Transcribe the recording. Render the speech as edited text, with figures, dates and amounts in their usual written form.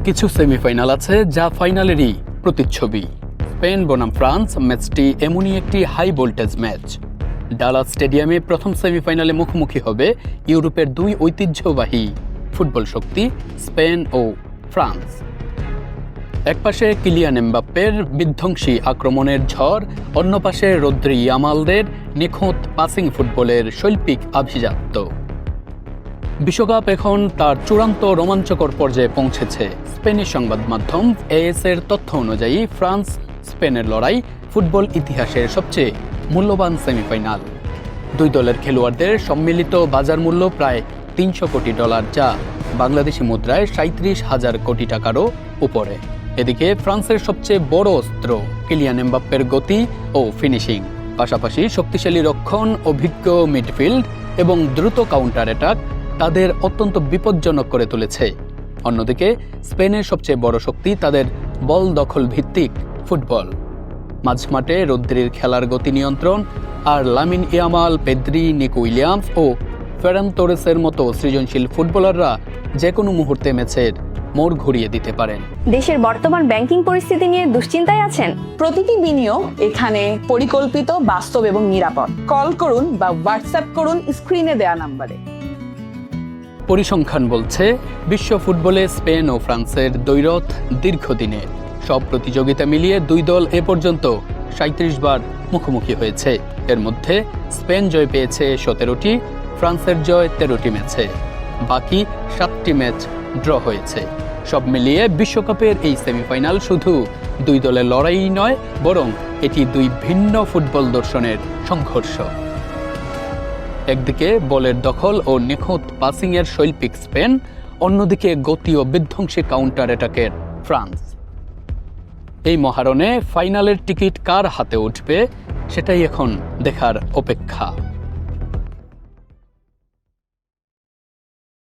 কিছু সেমিফাইনাল আছে যা ফাইনালেরই প্রতিচ্ছবি। স্পেন বনাম ফ্রান্স ম্যাচটি এমনই একটি হাই ভোল্টেজ ম্যাচ। ডালাস স্টেডিয়ামে প্রথম সেমিফাইনালে মুখোমুখি হবে ইউরোপের দুই ঐতিহ্যবাহী ফুটবল শক্তি স্পেন ও ফ্রান্স। একপাশে কিলিয়ান এমবাপ্পের বিধ্বংসী আক্রমণের ঝড়, অন্য পাশে রদ্রি ইয়ামালদের নিখুঁত পাসিং ফুটবলের শৈল্পিক আভিজাত্য। বিশ্বকাপ এখন তার চূড়ান্ত রোমাঞ্চকর পর্যায়ে পৌঁছেছে। স্পেনিশ সংবাদ মাধ্যম AS এর তথ্য অনুযায়ী ফ্রান্স স্পেনের লড়াই ফুটবল ইতিহাসের সবচেয়ে মূল্যবান সেমিফাইনাল। দুই দলের খেলোয়াড়দের সম্মিলিত বাজার মূল্য প্রায় $300 কোটি, যা বাংলাদেশি মুদ্রায় 37,000 কোটি টাকারও উপরে। এদিকে ফ্রান্সের সবচেয়ে বড় অস্ত্র কিলিয়ান এমবাপ্পের গতি ও ফিনিশিং, পাশাপাশি শক্তিশালী রক্ষণ, অভিজ্ঞ মিডফিল্ড এবং দ্রুত কাউন্টার অ্যাটাক তাদের অত্যন্ত বিপজ্জনক করে তুলেছে। অন্যদিকে স্পেনের সবচেয়ে বড় শক্তি তাদের বল দখল ভিত্তিক ফুটবল। মাঝমাঠে রদ্রির খেলার গতি নিয়ন্ত্রণ আর Lamine Yamal, Pedri, Nico Williams ও ফেরান তোরেসের মতো সৃজনশীল ফুটবলাররা যে কোনো মুহূর্তে ম্যাচের মোড় ঘুরিয়ে দিতে পারেন। দেশের বর্তমান ব্যাংকিং পরিস্থিতি নিয়ে দুশ্চিন্তায় আছেন? প্রতিটি বিনিয়োগ এখানে পরিকল্পিত, বাস্তব এবং নিরাপদ। কল করুন বা হোয়াটসঅ্যাপ করুন স্ক্রিনে দেয়া নম্বরে। পরিসংখ্যান বলছে বিশ্ব ফুটবলে স্পেন ও ফ্রান্সের দ্বৈরথ দীর্ঘদিনের। সব প্রতিযোগিতা মিলিয়ে দুই দল এ পর্যন্ত 37 বার মুখোমুখি হয়েছে। এর মধ্যে স্পেন জয় পেয়েছে 17টি, ফ্রান্সের জয় 13টি ম্যাচে, বাকি 7টি ম্যাচ ড্র হয়েছে। সব মিলিয়ে বিশ্বকাপের এই সেমিফাইনাল শুধু দুই দলের লড়াই নয়, বরং এটি দুই ভিন্ন ফুটবল দর্শনের সংঘর্ষ। একদিকে বলের দখল ও নিখুঁত পাসিংয়ের শৈল্পিক স্পেন, অন্যদিকে গতি ও বিধ্বংসী কাউন্টার অ্যাটাকের ফ্রান্স। এই মহারণে ফাইনালের টিকিট কার হাতে উঠবে সেটাই এখন দেখার অপেক্ষা।